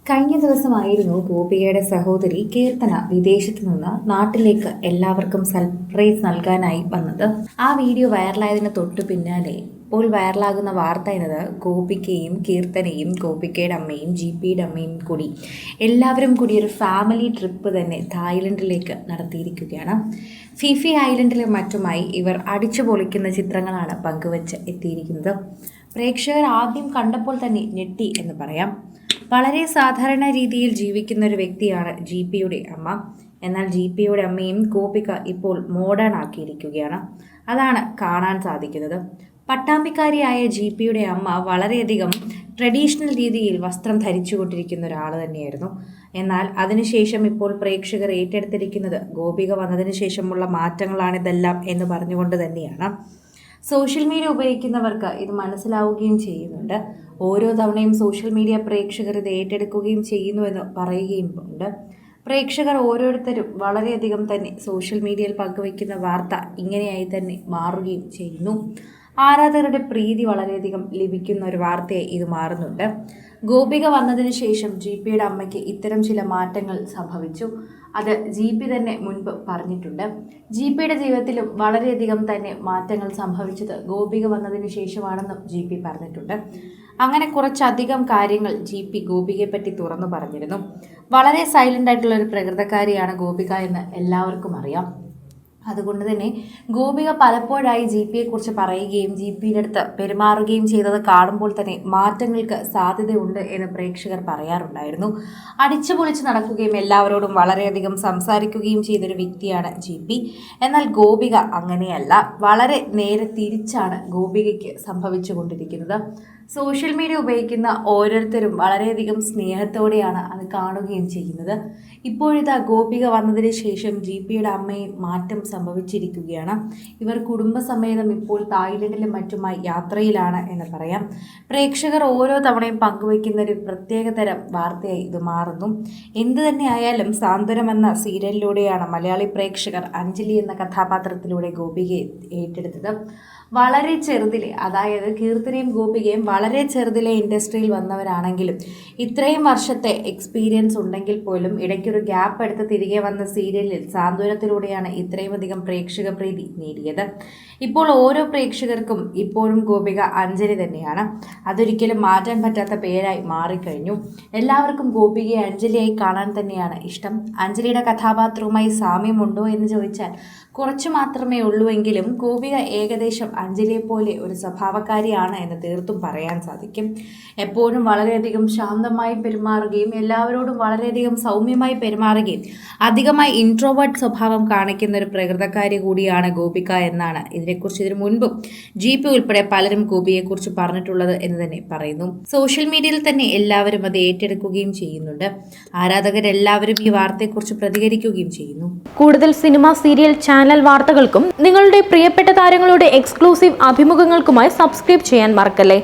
കഴിഞ്ഞ ദിവസമായിരുന്നു ഗോപികയുടെ സഹോദരി കീർത്തന വിദേശത്ത് നിന്ന് നാട്ടിലേക്ക് എല്ലാവർക്കും സർപ്രൈസ് നൽകാനായി വന്നത്. ആ വീഡിയോ വൈറലായതിന് തൊട്ടു പിന്നാലെ ഇപ്പോൾ വൈറലാകുന്ന വാർത്ത എന്നത് ഗോപികയും കീർത്തനയും ഗോപികയുടെ അമ്മയും ജിപിയുടെ അമ്മയും കൂടി എല്ലാവരും കൂടി ഒരു ഫാമിലി ട്രിപ്പ് തന്നെ തായ്ലൻഡിലേക്ക് നടത്തിയിരിക്കുകയാണ്. ഫിഫി ഐലൻഡിലും മറ്റുമായി ഇവർ അടിച്ചു പൊളിക്കുന്ന ചിത്രങ്ങളാണ് പങ്കുവച്ച് എത്തിയിരിക്കുന്നത്. പ്രേക്ഷകർ ആദ്യം കണ്ടപ്പോൾ തന്നെ ഞെട്ടി എന്ന് പറയാം. വളരെ സാധാരണ രീതിയിൽ ജീവിക്കുന്ന ഒരു വ്യക്തിയാണ് ജിപിയുടെ അമ്മ. എന്നാൽ ജിപിയുടെ അമ്മയും ഗോപിക ഇപ്പോൾ മോഡേൺ ആക്കിയിരിക്കുകയാണ്. അതാണ് കാണാൻ സാധിക്കുന്നത്. പട്ടാമ്പിക്കാരിയായ ജിപിയുടെ അമ്മ വളരെയധികം ട്രഡീഷണൽ രീതിയിൽ വസ്ത്രം ധരിച്ചുകൊണ്ടിരിക്കുന്ന ഒരാൾ തന്നെയായിരുന്നു. എന്നാൽ അതിനുശേഷം ഇപ്പോൾ പ്രേക്ഷകർ ഏറ്റെടുത്തിരിക്കുന്നത് ഗോപിക വന്നതിന് ശേഷമുള്ള മാറ്റങ്ങളാണിതെല്ലാം എന്ന് പറഞ്ഞുകൊണ്ട് തന്നെയാണ്. സോഷ്യൽ മീഡിയ ഉപയോഗിക്കുന്നവർക്ക് ഇത് മനസ്സിലാവുകയും ചെയ്യുന്നുണ്ട്. ഓരോ തവണയും സോഷ്യൽ മീഡിയ പ്രേക്ഷകർ ഇത് ഏറ്റെടുക്കുകയും ചെയ്യുന്നുവെന്ന് പറയുകയും ഉണ്ട്. പ്രേക്ഷകർ ഓരോരുത്തരും വളരെയധികം തന്നെ സോഷ്യൽ മീഡിയയിൽ പങ്കുവയ്ക്കുന്ന വാർത്ത ഇങ്ങനെയായി തന്നെ മാറുകയും ചെയ്യുന്നു. ആരാധകരുടെ പ്രീതി വളരെയധികം ലഭിക്കുന്ന ഒരു വാർത്തയായി ഇത് മാറുന്നുണ്ട്. ഗോപിക വന്നതിന് ശേഷം ജിപിയുടെ അമ്മയ്ക്ക് ഇത്തരം ചില മാറ്റങ്ങൾ സംഭവിച്ചു. അത് ജിപി തന്നെ മുൻപ് പറഞ്ഞിട്ടുണ്ട്. ജിപിയുടെ ജീവിതത്തിലും വളരെയധികം തന്നെ മാറ്റങ്ങൾ സംഭവിച്ചത് ഗോപിക വന്നതിന് ശേഷമാണെന്നും ജിപി പറഞ്ഞിട്ടുണ്ട്. അങ്ങനെ കുറച്ചധികം കാര്യങ്ങൾ ജിപി ഗോപികയെ പറ്റി തുറന്നു പറഞ്ഞിരുന്നു. വളരെ സൈലൻ്റ് ആയിട്ടുള്ള ഒരു പ്രകൃതക്കാരിയാണ് ഗോപിക എന്ന് എല്ലാവർക്കും അറിയാം. അതുകൊണ്ട് തന്നെ ഗോപിക പലപ്പോഴായി ജിപിയെക്കുറിച്ച് പറയുകയും ജിപിയുടെ അടുത്ത് പെരുമാറുകയും ചെയ്തത് കാണുമ്പോൾ തന്നെ മാറ്റങ്ങൾക്ക് സാധ്യതയുണ്ട് എന്ന് പ്രേക്ഷകർ പറയാറുണ്ടായിരുന്നു. അടിച്ചു പൊളിച്ച് നടക്കുകയും എല്ലാവരോടും വളരെയധികം സംസാരിക്കുകയും ചെയ്തൊരു വ്യക്തിയാണ് ജിപി. എന്നാൽ ഗോപിക അങ്ങനെയല്ല. വളരെ നേരെ തിരിച്ചാണ് ഗോപികയ്ക്ക് സംഭവിച്ചു കൊണ്ടിരിക്കുന്നത്. സോഷ്യൽ മീഡിയ ഉപയോഗിക്കുന്ന ഓരോരുത്തരും വളരെയധികം സ്നേഹത്തോടെയാണ് അത് കാണുകയും ചെയ്യുന്നത്. ഇപ്പോഴിതാ ഗോപിക വന്നതിന് ശേഷം ജിപിയുടെ അമ്മയും മാറ്റം സംഭവിച്ചിരിക്കുകയാണ്. ഇവർ കുടുംബസമേതം ഇപ്പോൾ തായ്ലൻഡിലും മറ്റുമായി യാത്രയിലാണ് എന്ന് പറയാം. പ്രേക്ഷകർ ഓരോ തവണയും പങ്കുവയ്ക്കുന്ന ഒരു പ്രത്യേകതരം വാർത്തയായി ഇത് മാറുന്നു. എന്തു തന്നെയായാലും സാന്ത്വനം എന്ന സീരിയലിലൂടെയാണ് മലയാളി പ്രേക്ഷകർ അഞ്ജലി എന്ന കഥാപാത്രത്തിലൂടെ ഗോപികയെ ഏറ്റെടുത്തത്. വളരെ ചെറുതിലെ, അതായത് കീർത്തനയും ഗോപികയും വളരെ ചെറുതിലെ ഇൻഡസ്ട്രിയിൽ വന്നവരാണെങ്കിലും ഇത്രയും വർഷത്തെ എക്സ്പീരിയൻസ് ഉണ്ടെങ്കിൽ പോലും ഇടയ്ക്കൊരു ഗ്യാപ്പ് എടുത്ത് തിരികെ വന്ന സീരിയലിൽ സാന്ത്വനത്തിലൂടെയാണ് ഇത്രയും അധികം പ്രേക്ഷക പ്രീതി നേടിയത്. ഇപ്പോൾ ഓരോ പ്രേക്ഷകർക്കും ഇപ്പോഴും ഗോപിക അഞ്ജലി തന്നെയാണ്. അതൊരിക്കലും മാറ്റാൻ പറ്റാത്ത പേരായി മാറിക്കഴിഞ്ഞു. എല്ലാവർക്കും ഗോപികയെ അഞ്ജലിയായി കാണാൻ തന്നെയാണ് ഇഷ്ടം. അഞ്ജലിയുടെ കഥാപാത്രവുമായി സാമ്യമുണ്ടോ എന്ന് ചോദിച്ചാൽ കുറച്ചു മാത്രമേ ഉള്ളൂവെങ്കിലും ഗോപിക ഏകദേശം അഞ്ജലിയെ പോലെ ഒരു സ്വഭാവക്കാരിയാണ് എന്ന് തീർത്തും പറയാൻ സാധിക്കും. എപ്പോഴും വളരെയധികം ശാന്തമായി പെരുമാറുകയും എല്ലാവരോടും വളരെയധികം സൗമ്യമായി പെരുമാറുകയും അധികമായി ഇൻട്രോവേർട്ട് സ്വഭാവം കാണിക്കുന്ന ഒരു പ്രകൃതക്കാരി കൂടിയാണ് ഗോപിക എന്നാണ് ഇതിനെക്കുറിച്ച് ഇതിനു മുൻപും ജിപി ഉൾപ്പെടെ പലരും ഗോപിയെക്കുറിച്ച് പറഞ്ഞിട്ടുള്ളത് എന്ന് തന്നെ പറയുന്നു. സോഷ്യൽ മീഡിയയിൽ തന്നെ എല്ലാവരും അത് ഏറ്റെടുക്കുകയും ചെയ്യുന്നുണ്ട്. ആരാധകരെല്ലാവരും ഈ വാർത്തയെക്കുറിച്ച് പ്രതികരിക്കുകയും ചെയ്യുന്നു. കൂടുതൽ സിനിമ, സീരിയൽ, ചാനൽ വാർത്തകൾക്കും നിങ്ങളുടെ പ്രിയപ്പെട്ട താരങ്ങളുടെ എക്സ്ക്ലൂസീവ് അഭിമുഖങ്ങൾക്കുമായി സബ്സ്ക്രൈബ് ചെയ്യാൻ മറക്കല്ലേ.